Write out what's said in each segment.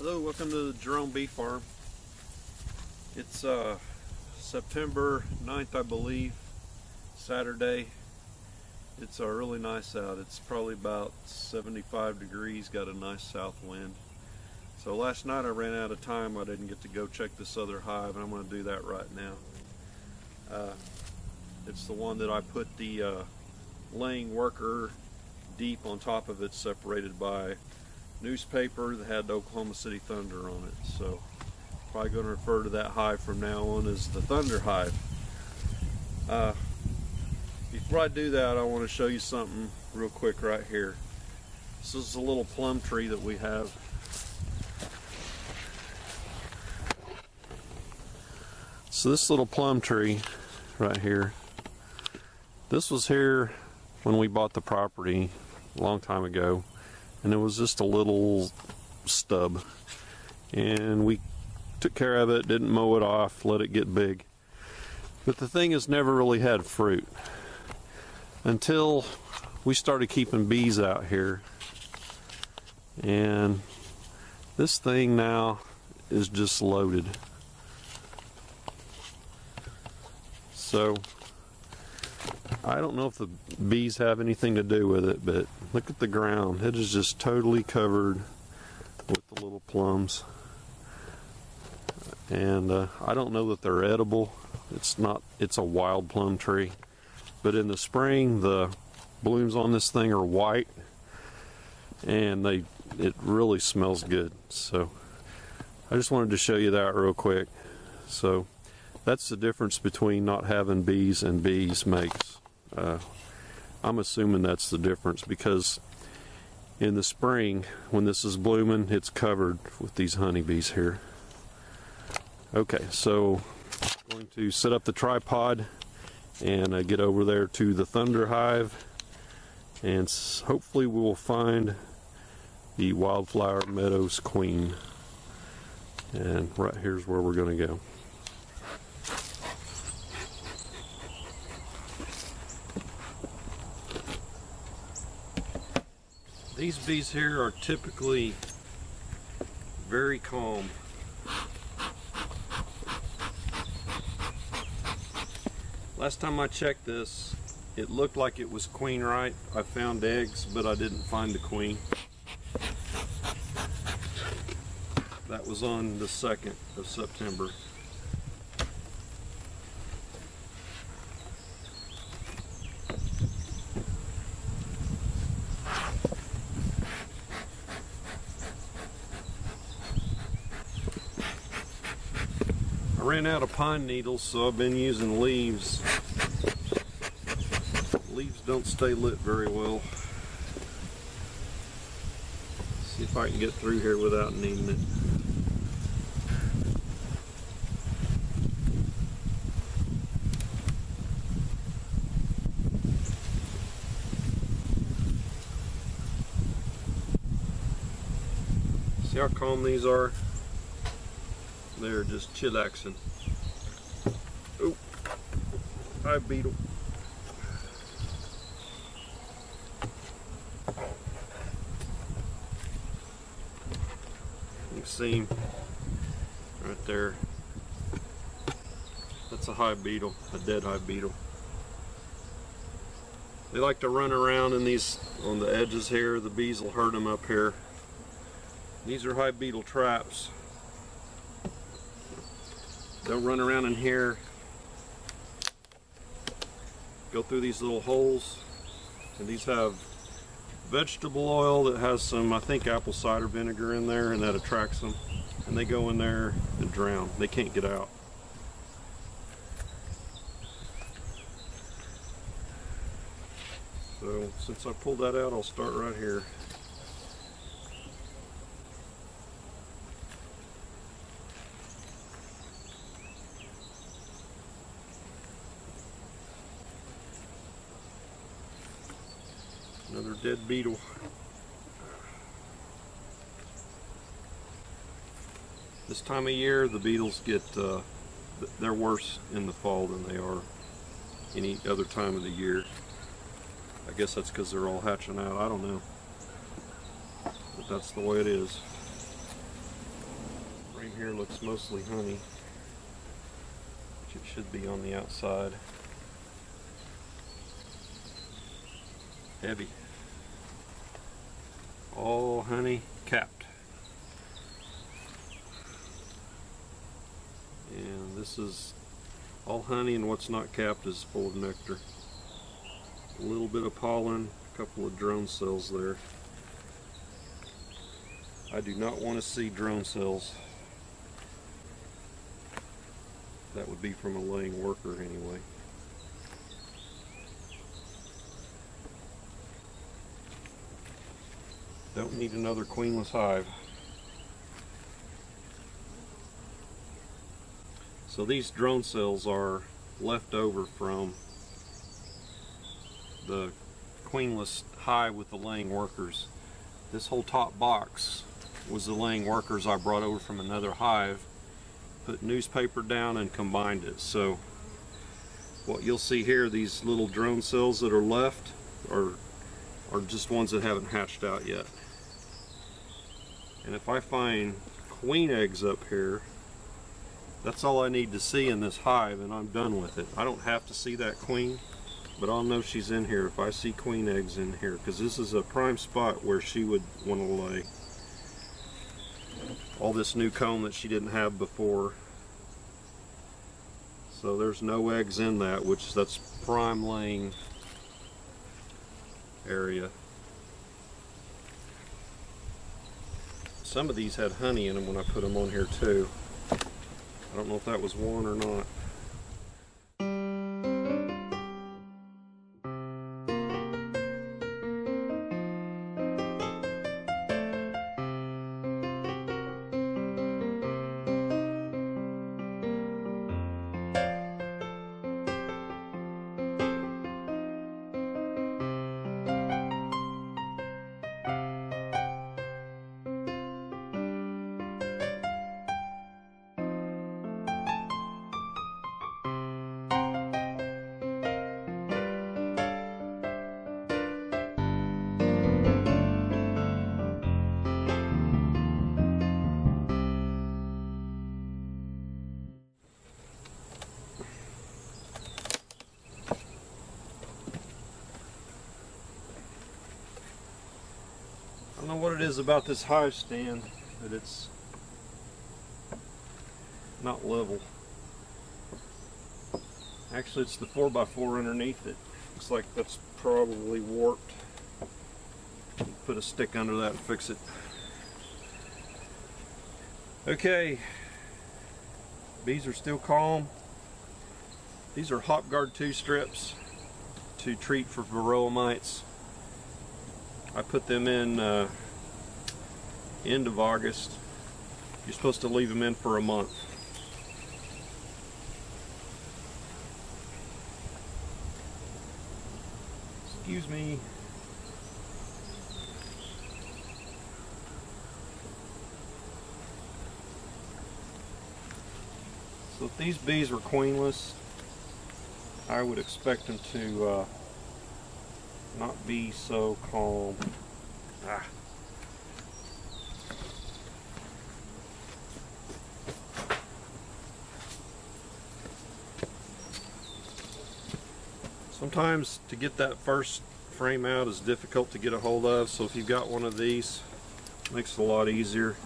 Hello, welcome to the Jerome Bee Farm. It's September 9th, I believe, Saturday. It's really nice out. It's probably about 75 degrees, got a nice south wind. So last night I ran out of time. I didn't get to go check this other hive, and I'm going to do that right now. It's the one that I put the laying worker deep on top of it, separated by newspaper that had the Oklahoma City Thunder on it. So probably going to refer to that hive from now on as the Thunder Hive. Before I do that, I want to show you something real quick right here. This is a little plum tree that we have. So this little plum tree right here, this was here when we bought the property a long time ago, and it was just a little stub, and we took care of it, didn't mow it off, let it get big. But the thing has never really had fruit until we started keeping bees out here, and this thing now is just loaded. So I don't know if the bees have anything to do with it, but look at the ground. It is just totally covered with the little plums. And I don't know that they're edible. It's a wild plum tree. But in the spring, the blooms on this thing are white, and it really smells good. So I just wanted to show you that real quick. So that's the difference between not having bees and bees makes. I'm assuming that's the difference, because in the spring, when this is blooming, it's covered with these honeybees here. Okay, so I'm going to set up the tripod and get over there to the Thunder Hive, and hopefully we will find the Wildflower Meadows Queen. And right here's where we're going to go. These bees here are typically very calm. Last time I checked this, it looked like it was queen right. I found eggs, but I didn't find the queen. That was on the 2nd of September. I ran out of pine needles, so I've been using leaves. Leaves don't stay lit very well. See if I can get through here without needing it. See how calm these are? They're just chillaxing. Oh, hive beetle. You can see him right there. That's a hive beetle, a dead hive beetle. They like to run around in these, on the edges here. The bees will hurt them up here. These are hive beetle traps. They'll run around in here, go through these little holes, and these have vegetable oil that has some, I think, apple cider vinegar in there, and that attracts them. And they go in there and drown. They can't get out. So since I pulled that out, I'll start right here. Another dead beetle. This time of year, the beetles get, they're worse in the fall than they are any other time of the year. I guess that's because they're all hatching out. I don't know. But that's the way it is. Frame here looks mostly honey, which it should be on the outside. Heavy. All honey capped. And this is all honey, and what's not capped is full of nectar. A little bit of pollen, a couple of drone cells there. I do not want to see drone cells. That would be from a laying worker anyway. Don't need another queenless hive. So these drone cells are left over from the queenless hive with the laying workers. This whole top box was the laying workers I brought over from another hive, put newspaper down and combined it. So what you'll see here, these little drone cells that are left are just ones that haven't hatched out yet. And if I find queen eggs up here, that's all I need to see in this hive and I'm done with it. I don't have to see that queen, but I'll know she's in here if I see queen eggs in here, because this is a prime spot where she would want to lay. All this new comb that she didn't have before. So there's no eggs in that, that's prime laying area. Some of these had honey in them when I put them on here too. I don't know if that was one or not. I don't know what it is about this hive stand, but it's not level. Actually, it's the 4x4 underneath it. Looks like that's probably warped. Put a stick under that and fix it. Okay, bees are still calm. These are Hop Guard 2 strips to treat for varroa mites. I put them in end of August. You're supposed to leave them in for a month. Excuse me. So if these bees were queenless, I would expect them to not be so calm. Sometimes to get that first frame out is difficult to get a hold of, so if you've got one of these, it makes it a lot easier.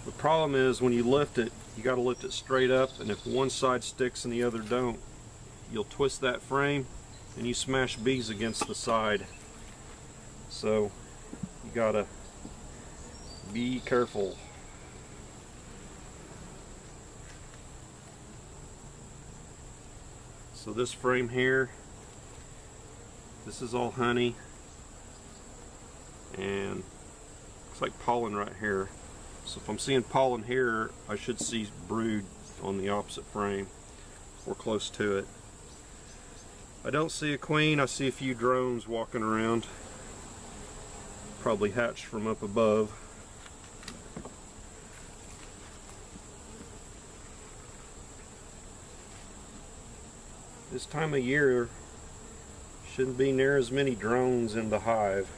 The problem is when you lift it, you got to lift it straight up, and if one side sticks and the other don't, you'll twist that frame and you smash bees against the side. So you gotta be careful. So this frame here, this is all honey, and looks like pollen right here. So if I'm seeing pollen here, I should see brood on the opposite frame or close to it. I don't see a queen, I see a few drones walking around. Probably hatched from up above. This time of year, shouldn't be near as many drones in the hive.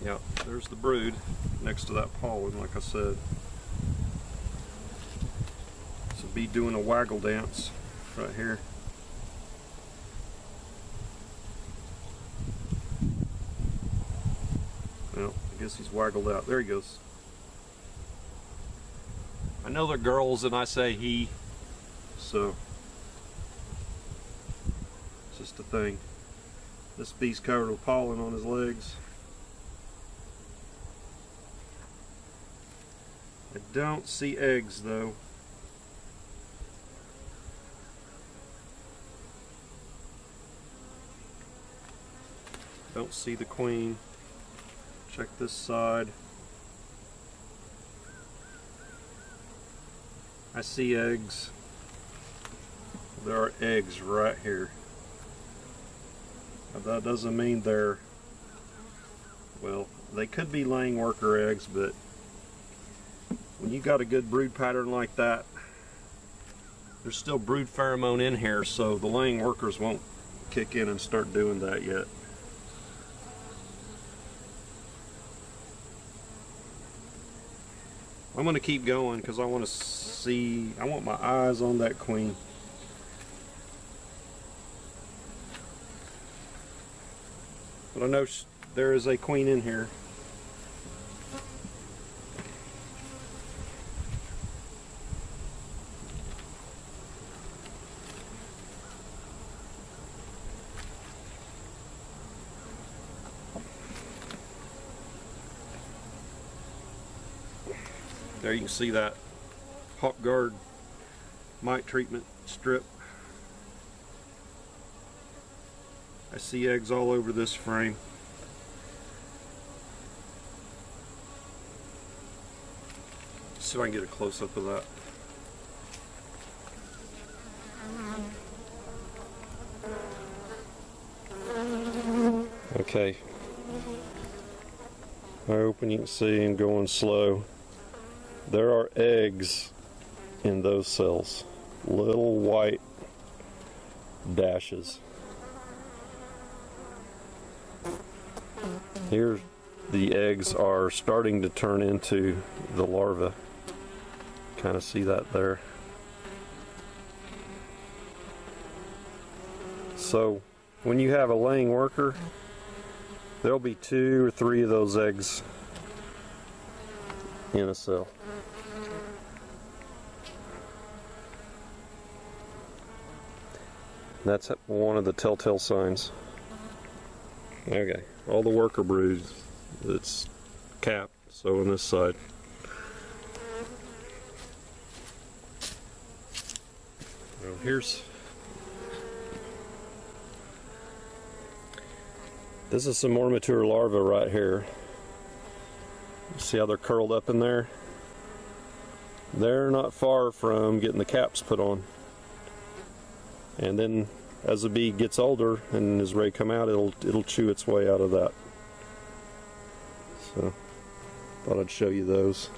Yeah, there's the brood next to that pollen, like I said. So bee doing a waggle dance right here. Well, I guess he's waggled out. There he goes. I know they're girls and I say he, so it's just a thing. This bee's covered with pollen on his legs. I don't see eggs though. Don't see the queen. Check this side. I see eggs. There are eggs right here. Now that doesn't mean they're, well, they could be laying worker eggs, but when you got a good brood pattern like that, there's still brood pheromone in here, so the laying workers won't kick in and start doing that yet. I'm going to keep going because I want to see, I want my eyes on that queen. But I know there is a queen in here. There you can see that hawk guard mite treatment strip. I see eggs all over this frame. Let's see if I can get a close-up of that. Okay. I hope you can see I'm going slow. There are eggs in those cells, little white dashes. Here the eggs are starting to turn into the larvae. Kind of see that there. So when you have a laying worker, there'll be 2 or 3 of those eggs in a cell. That's one of the telltale signs. Okay, all the worker brood, it's capped, so on this side. Well, this is some more mature larvae right here. See how they're curled up in there? They're not far from getting the caps put on. And then as the bee gets older and is ready to come out, it'll chew its way out of that. So thought I'd show you those.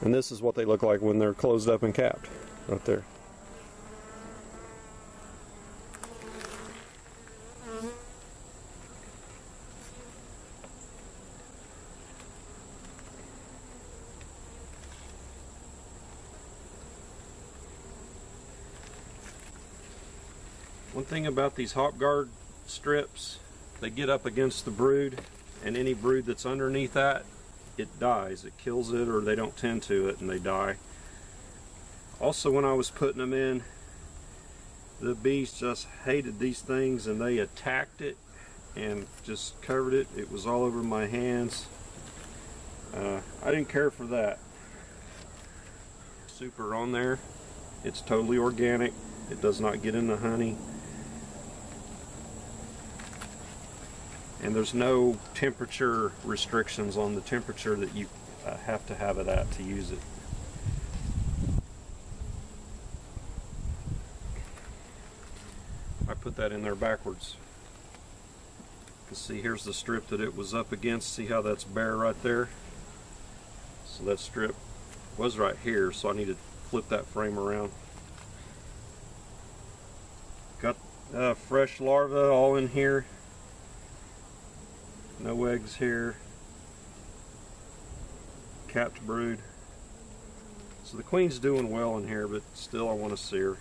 And this is what they look like when they're closed up and capped, right there. One thing about these hawk guard strips, they get up against the brood, and any brood that's underneath that, it dies. It kills it, or they don't tend to it and they die. Also, when I was putting them in, the bees just hated these things and they attacked it and just covered it. It was all over my hands. I didn't care for that. Super on there. It's totally organic. It does not get in the honey. And there's no temperature restrictions on the temperature that you have to have it at to use it. I put that in there backwards. You can see here's the strip that it was up against. See how that's bare right there? So that strip was right here, so I need to flip that frame around. Got fresh larvae all in here. No eggs here. Capped brood. So the queen's doing well in here, but still I want to see her.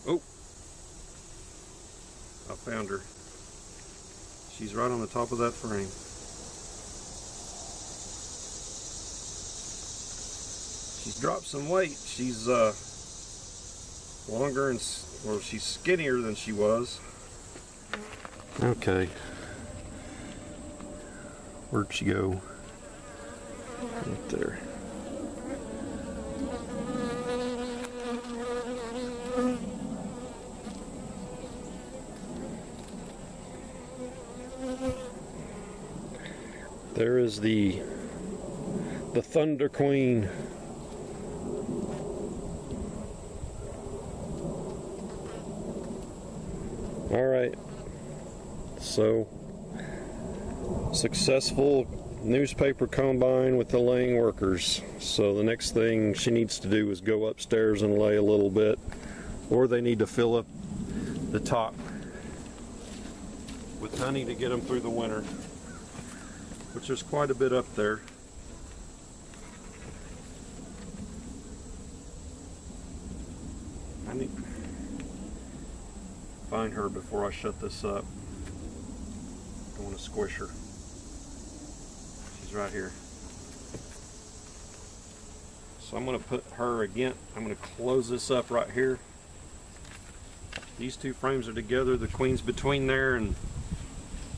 Oh, I found her. She's right on the top of that frame. She's dropped some weight. She's longer and, well, she's skinnier than she was. Okay. Where'd she go? Right there. There is the Thunder Queen. All right. So successful newspaper combine with the laying workers. So the next thing she needs to do is go upstairs and lay a little bit, or they need to fill up the top with honey to get them through the winter, which there's quite a bit up there. I need to find her before I shut this up. Don't want to squish her. She's right here. So I'm going to put her again. I'm going to close this up right here. These two frames are together. The queen's between there, and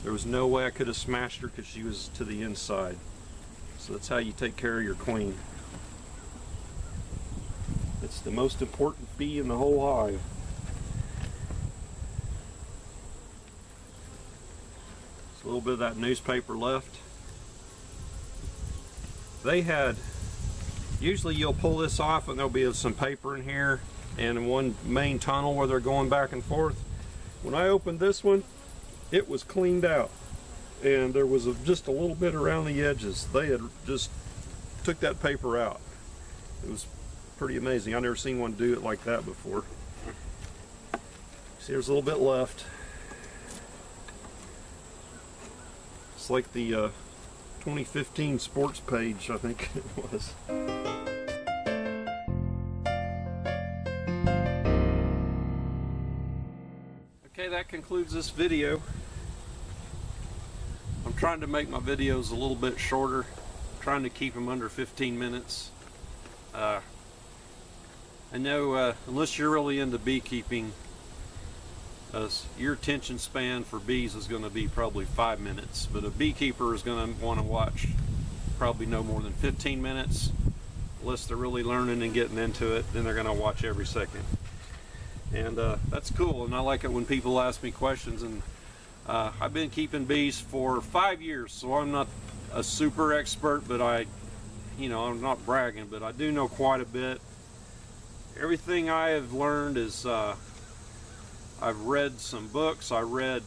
there was no way I could have smashed her because she was to the inside. So that's how you take care of your queen. It's the most important bee in the whole hive. There's a little bit of that newspaper left. They had, usually you'll pull this off and there'll be some paper in here and in one main tunnel where they're going back and forth. When I opened this one, it was cleaned out, and there was just a little bit around the edges. They had just took that paper out. It was pretty amazing. I've never seen one do it like that before. See, there's a little bit left. It's like the 2015 sports page, I think it was. Okay, that concludes this video. I'm trying to make my videos a little bit shorter, trying to keep them under 15 minutes. I know unless you're really into beekeeping, your attention span for bees is going to be probably 5 minutes, but a beekeeper is going to want to watch probably no more than 15 minutes. Unless they're really learning and getting into it, then they're going to watch every second. And that's cool, and I like it when people ask me questions. And I've been keeping bees for 5 years, so I'm not a super expert, but I'm not bragging, but I do know quite a bit. Everything I have learned is I've read some books. I read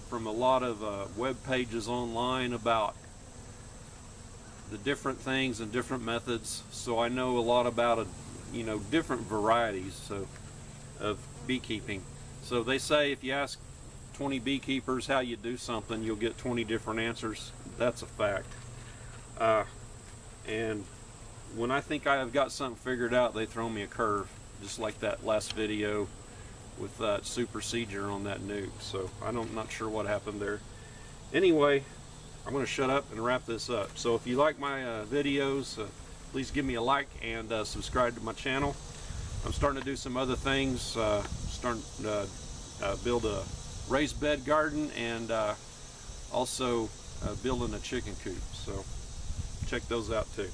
from a lot of web pages online about the different things and different methods, so I know a lot about different varieties of beekeeping. So they say if you ask 20 beekeepers how you do something, you'll get 20 different answers. That's a fact. And when I think I have got something figured out, they throw me a curve, just like that last video with that super seeder on that nuke. So I'm not sure what happened there. Anyway, I'm going to shut up and wrap this up. So if you like my videos, please give me a like and subscribe to my channel. I'm starting to do some other things, starting to build a raised bed garden, and also building a chicken coop. So check those out too.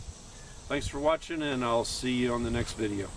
Thanks for watching, and I'll see you on the next video.